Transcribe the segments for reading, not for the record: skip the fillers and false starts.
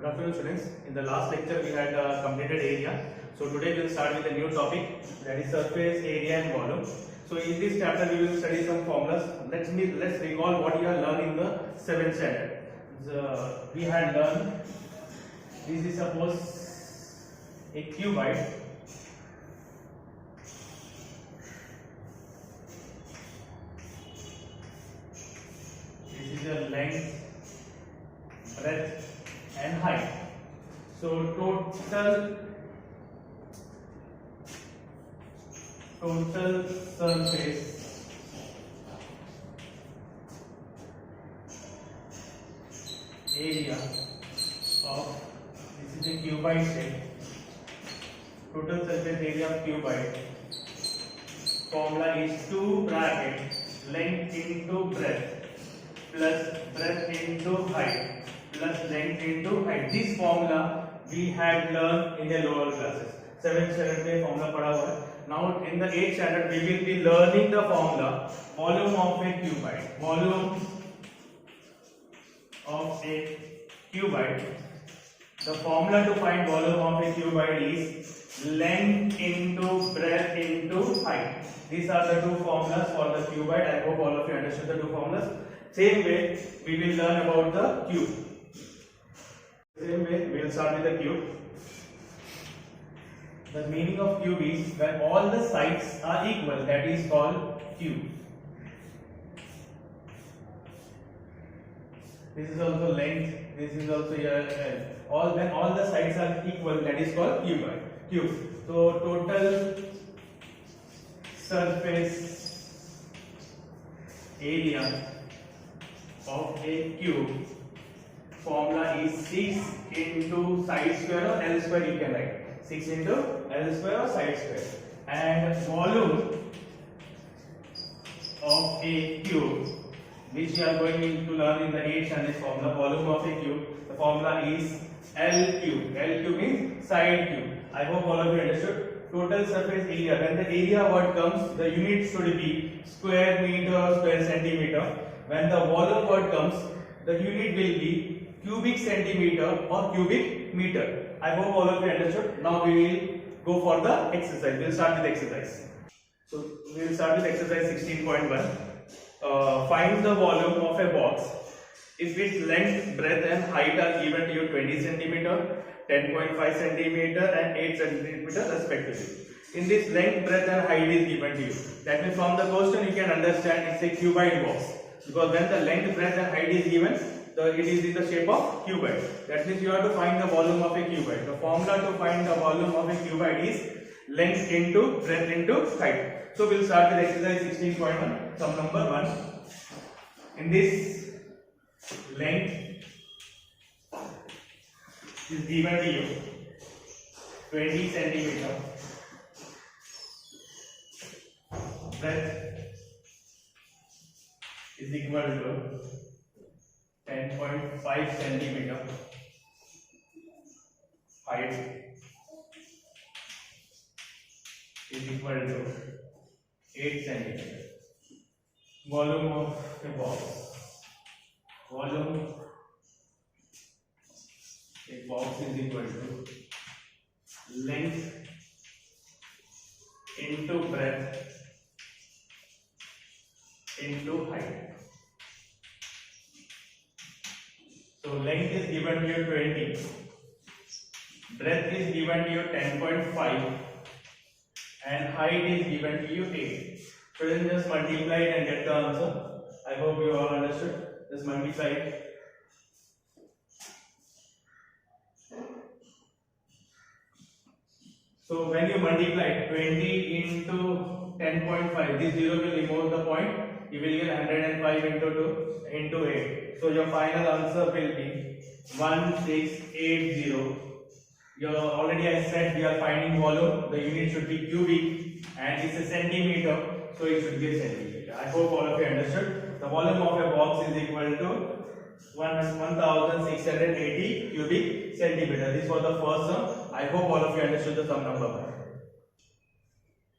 Good afternoon, students. In the last lecture, we had completed area. So today we will start with a new topic, that is surface area and volume. So in this chapter, we will study some formulas. Let's recall what we have learned in the 7th standard. We had learned this is suppose a cuboid. This is a length, breadth and height. So total surface area of, this is a cuboid shape, total surface area of cuboid, formula is 2 bracket length into breadth plus breadth into height plus length into height. This formula we had learned in the lower classes. 7th standard में formula पढ़ा हुआ है. Now in the 8th standard we will be learning the formula volume of a cuboid. Volume of a cuboid. The formula to find volume of a cuboid is length into breadth into height. These are the two formulas for the cuboid. I hope all of you understood the two formulas. Same way we will learn about the cube. Same way we will start with the cube. The meaning of cube is when all the sides are equal, that is called cube. This is also length, this is also your when all the sides are equal, that is called cube. So total surface area of a cube, formula is 6 into side square or L square, you can write 6 into L square or side square, and volume of a cube, which we are going to learn in the 8th standard formula, volume of a cube, the formula is L cube. L cube means side cube. I hope all of you understood. Total surface area, when the area word comes, the unit should be square meter or square centimeter. When the volume word comes, the unit will be cubic centimeter or cubic meter. I hope all of you understood. Now we will go for the exercise. We will start with exercise. So we will start with exercise 16.1. Find the volume of a box if its length, breadth and height are given to you 20 cm, 10.5 cm and 8 cm respectively. In this, length, breadth and height is given to you. That means from the question you can understand it's a cuboid box, because when the length, breadth and height is given, it is in the shape of cuboid. That means you have to find the volume of a cuboid. The formula to find the volume of a cuboid is length into breadth into height. So we will start with exercise 16.1. Sum number 1. In this, length is given to you 20 centimeter, breadth is equal to 10.5 centimeter, height is equal to 8 centimeter. Volume of a box. Volume a box is equal to length into breadth into height. So length is given to you 20, breadth is given to you 10.5 and height is given to you 8. So then just multiply it and get the answer. I hope you all understood. Just multiply it. So when you multiply 20 into 10.5, this 0 will remove the point. You will get 105 into 2 into 8. So your final answer will be 1680. Already I said we are finding volume. The unit should be cubic and it's a centimeter. So it should be a centimeter. I hope all of you understood. The volume of a box is equal to 1680 cubic centimeter. This was the first sum. I hope all of you understood the sum number 1.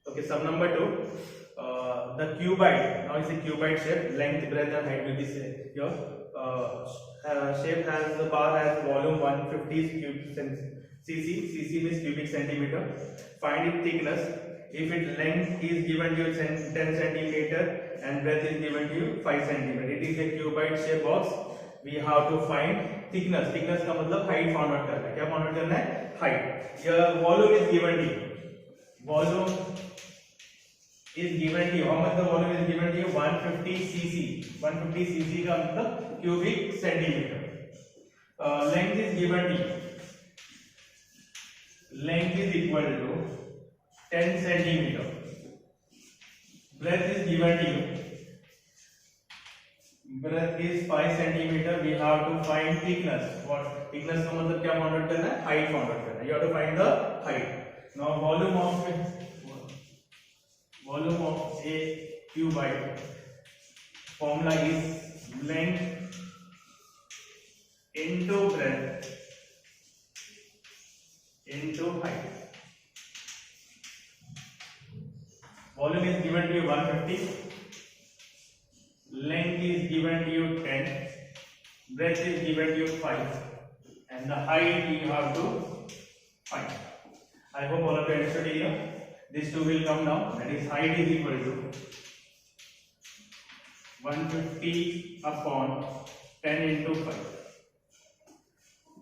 Okay, sum number 2. The cuboid, now it's a cuboid shape, length, breadth and height will be here. shape has the bar has volume 150 cc means cubic centimeter. Find its thickness. If its length is given to you 10 centimeter and breadth is given to you 5 centimeter. It is a cuboid shape box. We have to find thickness. Thickness का मतलब height found out करना है. क्या found out करना है? Height. Your volume is given to you. Volume is given to you. How much the volume is given to you? 150 cc. 150 cc का मतलब cubic centimeter. Length is given to you. Length is equal to 10 centimeter. Breadth is given to you. Breadth is 5 centimeter. We have to find thickness. What thickness का मतलब क्या found out करना है? Height found out करना है. You have to find the height. Now volume of a cuboid formula is length into breadth into height. Volume is given to you 150. Length is given to you 10, breadth is given to you 5, and the height you have to find. I hope all of you understood here. These two will come down. That is, height is equal to 150 upon 10 into 5.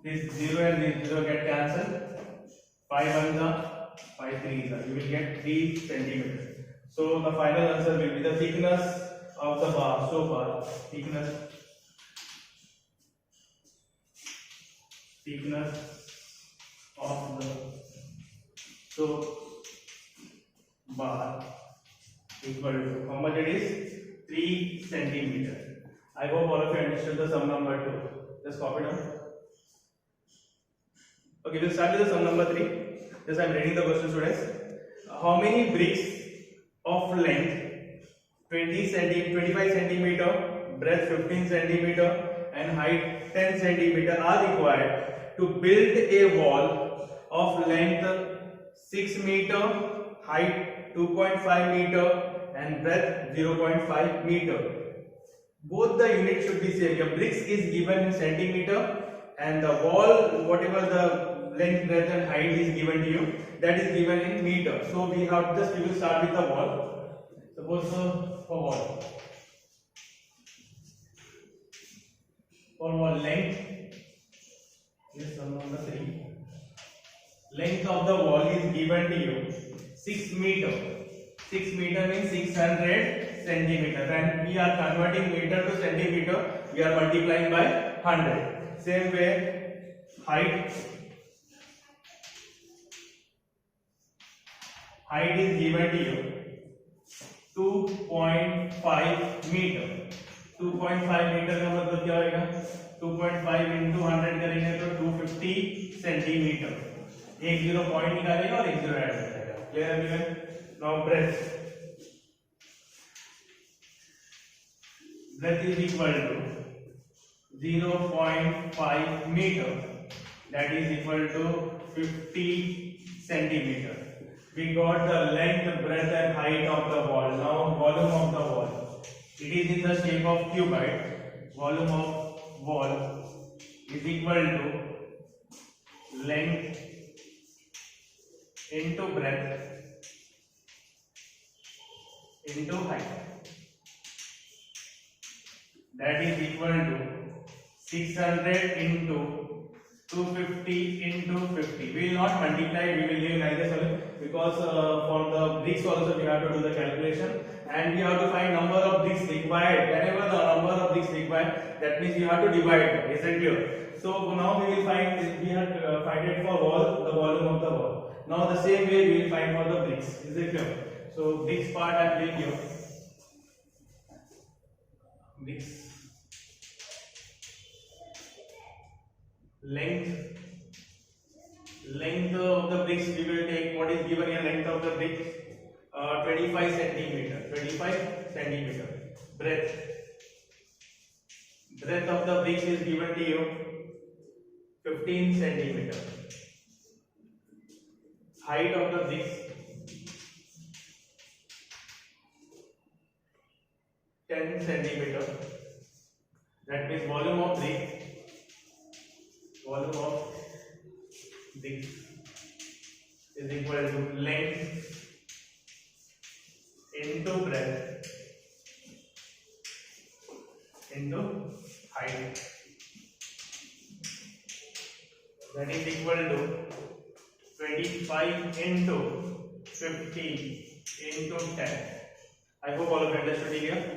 This 0 and this 0 get cancelled. 5 1 5 3 you will get 3 centimeters. So the final answer will be the thickness of the bar. So far, thickness of the bar equal to how much it is? 3 centimeter. I hope all of you understood the sum number 2. Just copy down. Okay, we'll start with the sum number 3. Just I am reading the question, students. How many bricks of length 25 centimeter, breadth 15 centimeter, and height 10 centimeter are required to build a wall of length 6 meter, height 2.5 meter, and breadth 0.5 meter? Both the units should be same. Your bricks is given in centimeter, and the wall, whatever the length, breadth, and height is given to you, that is given in meter. So we will start with the wall. Suppose for wall length is sum number 3. Length of the wall is given to you 6 meter. 6 meter means 600 centimeter, and we are converting meter to centimeter. We are multiplying by 100. Same way, height is given to you 2.5 meter. 2.5 metre का मतलब क्या होगा? 2.5 into 100 करेंगे तो 250 centimetre. एक 0 point निकालेगा और एक 0 ऐड कर देगा. क्लियर है? Now breadth is equal to 0.5 meter. That is equal to 50 centimeter. We got the length, breadth, and height of the wall. Now volume of the wall. It is in the shape of cuboid. Volume of wall is equal to length into breadth into height. That is equal to 600 into 250 into 50. We will not multiply, we will give like this only, because for the bricks also we have to do the calculation, and we have to find number of bricks required. Whenever the number of bricks required, that means you have to divide them. Is it clear? So now we will find this, we have find it for wall, the volume of the wall. Now the same way we will find for the bricks. Is it clear? So bricks part I am doing here. Bricks. Length of the bricks we will take. What is given here? Length of the bricks 25 centimeter. 25 centimeter. Breadth of the bricks is given to you 15 centimeter. Height of the bricks 10 centimeter. That means volume of bricks is equal to length into breadth into height. That is equal to 25 into 50 into 10. I hope all of you understood here.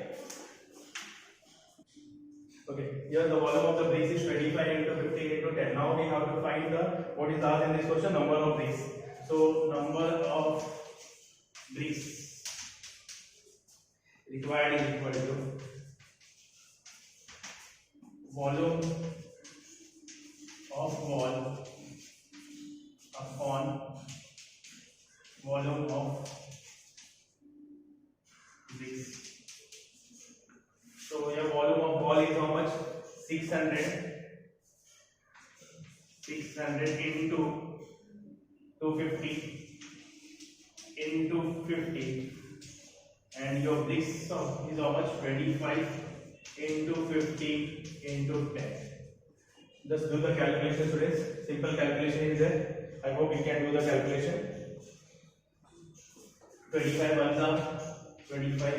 Okay, here the volume of the bricks is 25 into 15 into 10. Now we have to find the what is asked in this question, number of bricks. So number of bricks required is equal to volume of wall upon volume of bricks. So your volume of wall is how much? 600 into 250 into 50, and your bricks is how much? 25 into 50 into 10. Just do the calculation, students. Simple calculation is there. I hope you can do the calculation. 25 1 25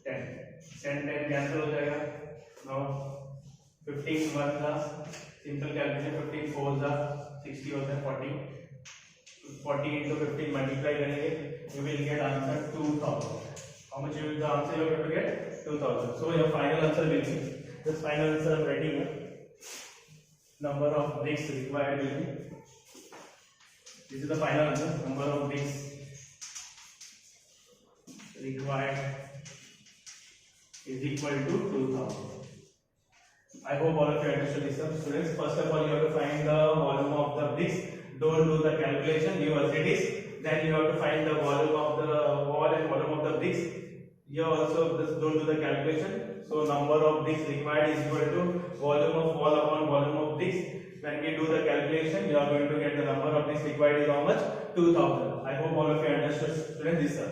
10 10 cancel हो जाएगा. Now 15 1 का simple calculation 15 4 का 60 होता है 40 into 15 multiply करेंगे, you will get answer 2000. How much will the answer you are going to get? 2000. So your final answer will be, this final answer I am writing here. Number of bricks required will be, this is the final answer, number of bricks required is equal to 2000. I hope all of you understood this, students. First of all, you have to find the volume of the bricks. Don't do the calculation, leave as it is. Then you have to find the volume of the wall and volume of the bricks. Here also, just don't do the calculation. So number of bricks required is equal to volume of wall upon volume of bricks. When we do the calculation, you are going to get the number of bricks required is how much? 2000. I hope all of you understood, students, this sir.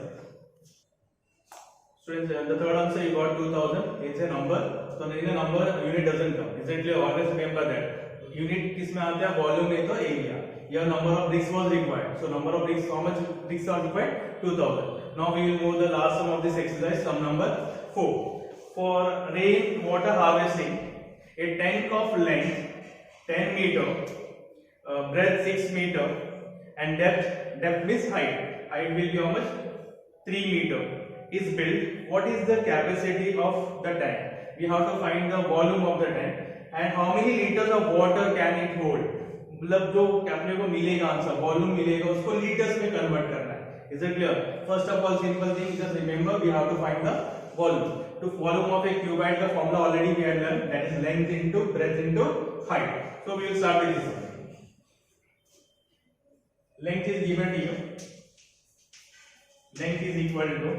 Students, the third answer you got 2000. It's a number. So in a number, unit doesn't come. Isn't it? Always remember that. Unit किसमें आता है? Volume नहीं तो area. Here number of bricks was required. So number of bricks, how much bricks are required? 2000. Now we will move the last sum of this exercise, sum number 4. For rain water harvesting, a tank of length 10 meter, breadth 6 meter, and depth means height will be how much? 3 meter is built. What is the capacity of the tank? We have to find the volume of the tank and how many liters of water can it hold. मतलब जो अपने को मिलेगा answer, volume मिलेगा, उसको litres में convert करना है. Is it clear? First of all simple thing, just remember we have to find the volume. To volume of a cuboid का formula already we have learn, that is length into breadth into height. So we will start with this. Length is given to you. Length is equal to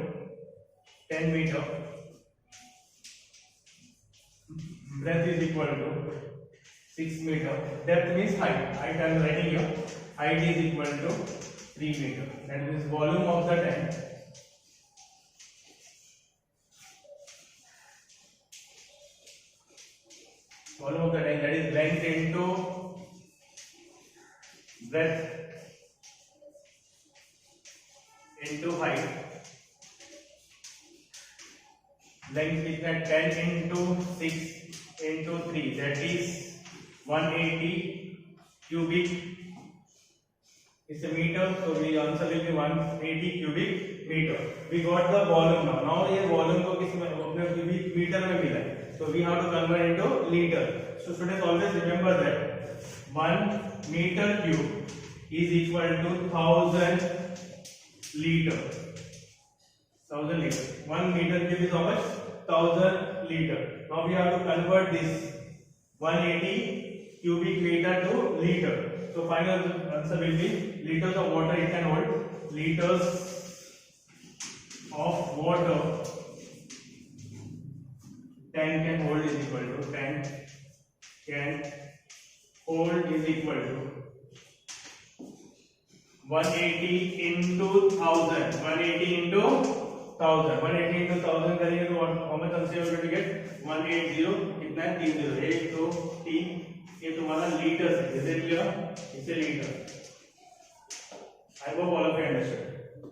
10 meter, breadth is equal to 6 meter, depth means height. Height I am writing here. Height is equal to 3 meter. That means volume of the tank. Volume of the tank, that is length into breadth into height. Length is at 10 into 6 into 3, that is 180 cubic. It's a meter, so the answer will be 180 cubic meter. We got the volume now. Now ये volume को किस में अपने cubic meter में मिला है. So we have to convert into liter. So students always remember that 1 meter cube is equal to 1000 liter. 1000 liter. 1 meter cube is how much? 1000 liter. Now we have to convert this 180 cubic meter to liter. So final answer will be liters of water it can hold. Liters of water tank can hold is equal to tank can hold is equal to 180 into 1000. 180 into 1000. 180 into 1000 करेंगे तो how much answer you are going to get? 180. 3930 1 2 3 ये तुम्हारा litres है, is it clear? इसे litre. I hope all of you understood.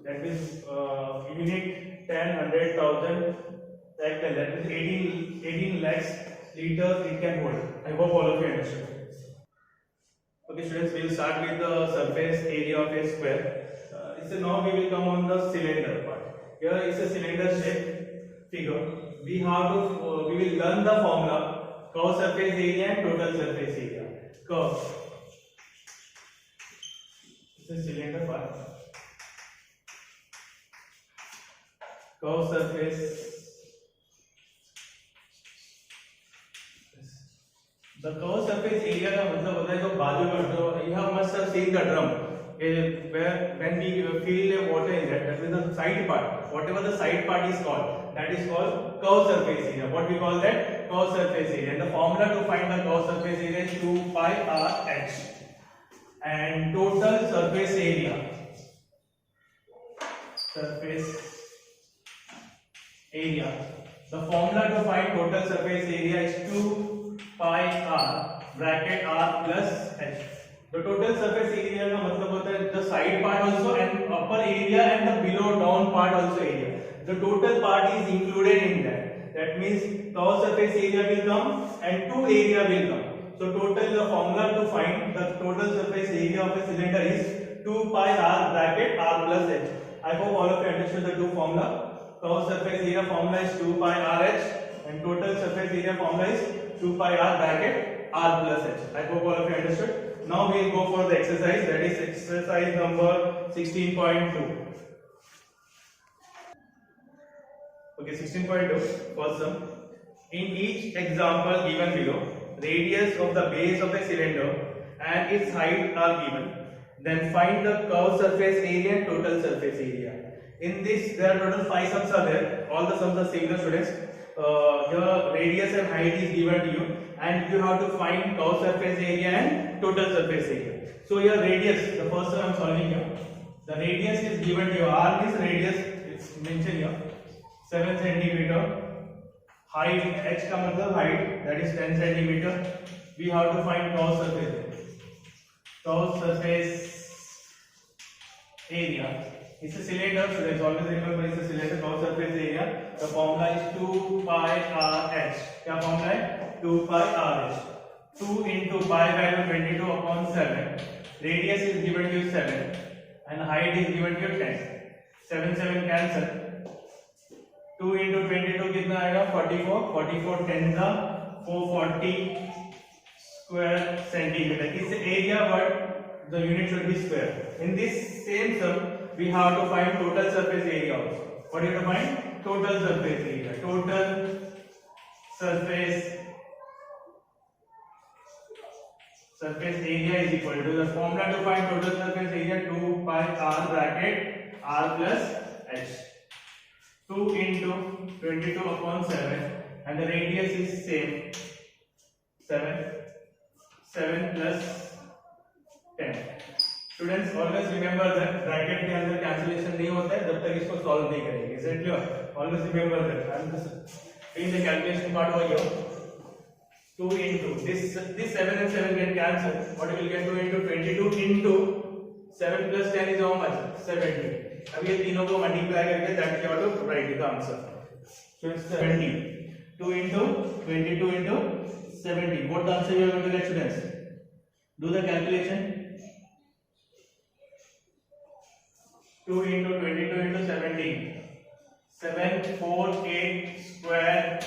That means you need 10, 100,000 hectare. That means 18 lakhs liters it can hold. I hope all of you understood. Okay, students, we will start with the surface area of a square. So now we will come on the cylinder part. Here is a cylinder shape figure. We will learn the formula curve surface area and total surface area. Curve. This is cylinder part. Curve surface. The curve surface area का मतलब होता है जो बाजू का, जो you must have seen the drum where when we fill a water in that is the side part, whatever the side part is called, that is called curve surface area. What we call that? Curve surface area. And the formula to find the curve surface area is 2 pi r h. And total surface area, the formula to find total surface area is 2 pi r bracket r plus h. The total surface area का मतलब होता है the side part also and upper area and the below down part also area. The total part is included in that. That means curve surface area will come and two area will come. So total the formula to find the total surface area of a cylinder is 2 pi r bracket r plus h. I hope all of you understood the two formula. Curve surface area formula is 2 pi r h and total surface area formula is 2 pi r bracket r plus h. I hope all of you understood. Now we will go for the exercise, that is exercise number 16.2. Okay, 16.2 first sum. In each example given below, radius of the base of the cylinder and its height are given. Then find the curved surface area and total surface area. In this, there are total 5 sums are there. All the sums are similar, students. Here radius and height is given to you, and you have to find curved surface area and total surface area. So your radius, the first one I am solving here. The radius is given to you. R is radius, it's mentioned here, 7 centimeter. Height, h का मतलब height, that is 10 centimeter. We have to find curved surface. Curved surface area. It's a cylinder, students. Always remember it's a cylinder. Curved surface area. The formula is 2 pi r h. क्या formula है? 2 pi r h. 2 into pi value 22 upon 7. Radius is given to you 7 and height is given to you 10. 7 cancel. 2 into 22 कितना आएगा? 44. 44 10 का 440 square centimeter. It's area, but the unit should be square. In this same sum, we have to find total surface area also. What do you have to find? Total surface area. Total surface area is equal to the formula to find total surface area 2 pi r bracket r plus h. 2 into 22 upon 7 and the radius is same 7 plus 10. Students always remember that bracket के अंदर cancellation नहीं होता है जब तक इसको solve नहीं करेंगे. Is it clear? Always remember that. I am just doing the calculation part over here. 2 into this 7 and 7 get cancelled. What you will get? 2 into 22 into 7 plus 10 is how much? 70. अब ये तीनों को multiply करके that you have to write the answer. So it's 70. 2 into 22 into 70. What the answer you are going to get, students? Do the calculation. 2 into 22 into 70. 748 square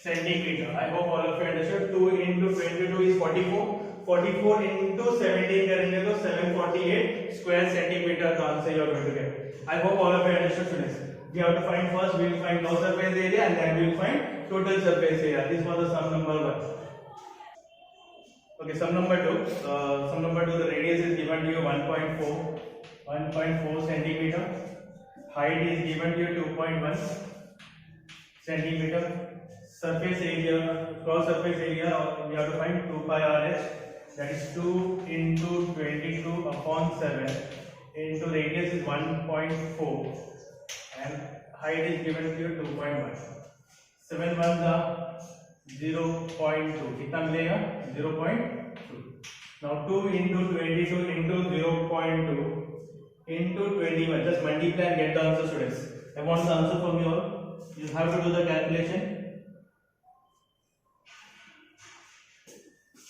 centimeter. I hope all of you understood. 2 into 22 is 44. 44 into 17 करेंगे तो 748 square centimeter का answer you are going to get. I hope all of you understood, students. We have to find first, we will find curved surface area and then we will find total surface area. This was the sum number 1. Okay, sum number 2. Sum number 2, the radius is given to you 1.4 centimeter. Height is given to you 2.1 centimeter. Surface area, cross surface area, we have to find 2 pi r h. That is 2 into 22 upon 7 into radius is 1.4 and height is given to you 2.1. 7 1s are 0.2 कितना मिलेगा 0.2. Now 2 into 22 into 0.2 into 21. Just multiply and get the answer, students. I want the answer from you all. You have to do the calculation.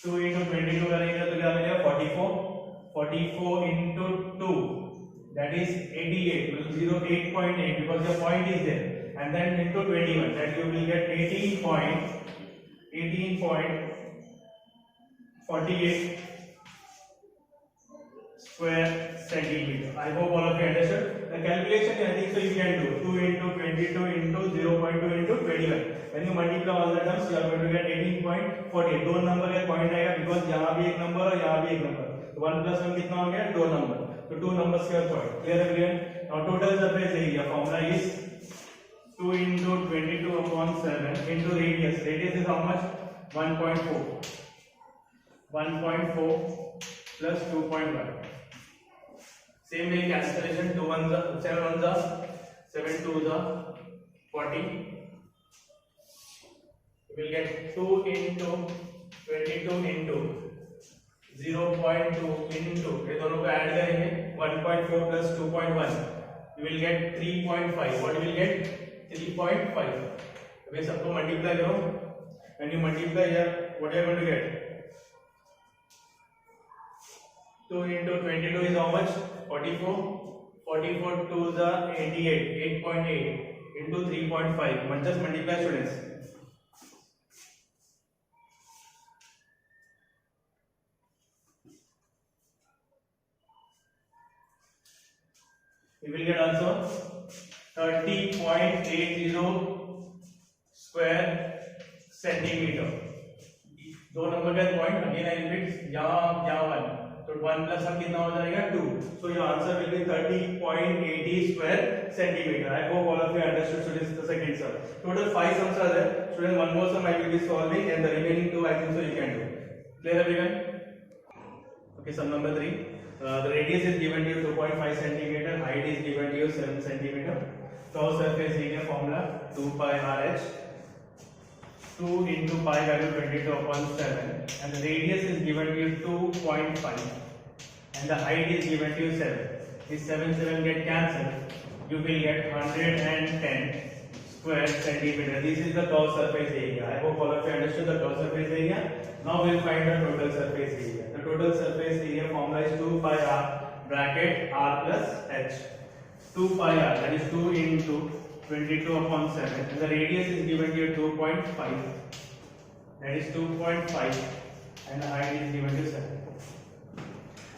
2 into 22 करेंगे तो क्या मिलेगा 44. 44 into 2, that is 88. Will 08.8 because the point is there. And then into 21, that you will get 18.48 square centimeter. I hope all of you understood. The calculation I think so you can do 2 into 22 into 0.2 into 21. When you multiply all the terms, you are going to get 18.48. दो number का point आएगा because यहाँ भी एक number और यहाँ भी एक नंबर. तो 1 plus 1 कितना हो गया 2 नंबर. तो 2 numbers का point. Clear everyone? Now total surface area formula is 2 into 22 upon 7 into radius. Radius is how much? 1.4. 1.4 plus 2.1. Same way cancellation. 2 ones are 7 ones are 7 twos are 40. You will get 2 into 22 into 0.2 into ये दोनों को add करेंगे 1.4 plus 2.1. You will get 3.5. What you will get? 3.5. अब ये सबको multiply करो. When you multiply here, what you are going to get? 2 into 22 is how much? 44. 44 2s are 88. 8.8 into 3.5. Just multiply, students. We will get answer 30.80 square centimeter. दो number का point again I repeat यहाँ 1 तो 1 plus हम कितना हो जाएगा 2. So your answer will be 30.80 square centimeter. I hope all of you understood, students, the second sum. Total 5 sums are there. Students, one more sum I will be solving and the remaining 2 I think so you can do. Clear everyone? Okay, sum number 3. The radius is given to you 2.5 centimeter, height is given to you 7 centimeter. Curved surface area formula 2 pi RH. 2 into pi value 22 upon 7, and the radius is given to you 2.5, and the height is given to you 7. This 7 get cancelled. You will get 110 square centimeter. This is the curved surface area. I hope all of you understood the curved surface area. Now we will find the total surface area. The total surface area formula is 2 pi r bracket r plus h. 2 pi r, that is 2 into 22 upon 7, and the radius is given to you 2.5, that is 2.5, and the height is given to 7.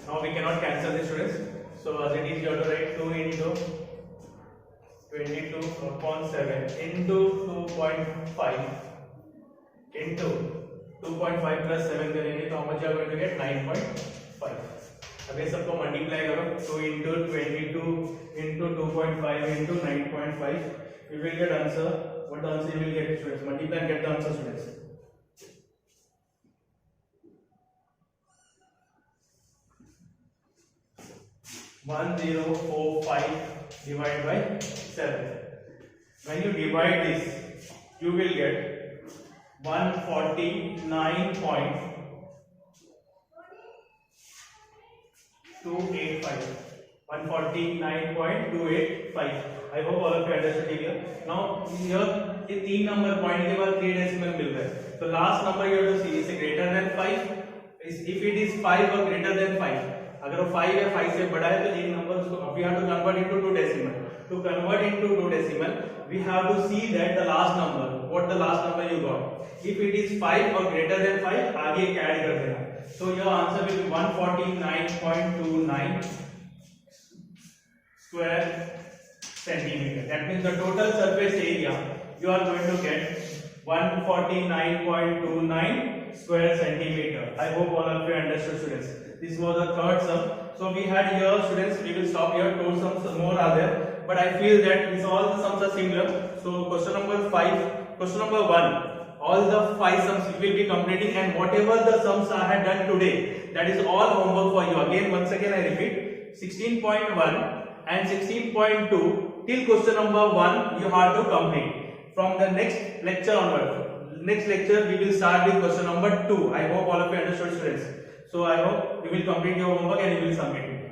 Now we cannot cancel this, students, so as it is you have to write 2 into 22 upon 7 into 2.5 into 2.5 plus 7 करेंगे तो how much you are going to get 9.5. अब ये सबको multiply करो 2 into 22 into 2.5 into 9.5. You will get answer. What the answer you will get, students? Multiply and get the answer, students. One 1045 divided by 7. When you divide this, you will get 149.285. 149.285. I hope all of you understood here. Now here ये 3 number point के बाद 3 decimal मिल रहा है. So last number you have to see is it greater than 5? If it is 5 or greater than 5, अगर वो 5 या 5 से बड़ा है तो एक नंबर उसको we have to convert into 2 decimal. To convert into 2 decimal, we have to see that the last number, what the last number you got. If it is 5 or greater than 5, आगे एक add कर देना. So your answer will be 149.29 square centimeter. That means the total surface area you are going to get 149.29 square centimeter. I hope all of you understood, students. This was the third sum. So we had here, students, we will stop here. 2 sums more are there, but I feel that this all the sums are similar. So question number 5, question number 1, all the 5 sums you will be completing, and whatever the sums I had done today, that is all homework for you. Again, once again I repeat, 16.1 and 16.2 till question number 1 you have to complete. From the next lecture onward, next lecture we will start with question number 2. I hope all of you understood, students. So I hope you will complete your homework and you will submit it.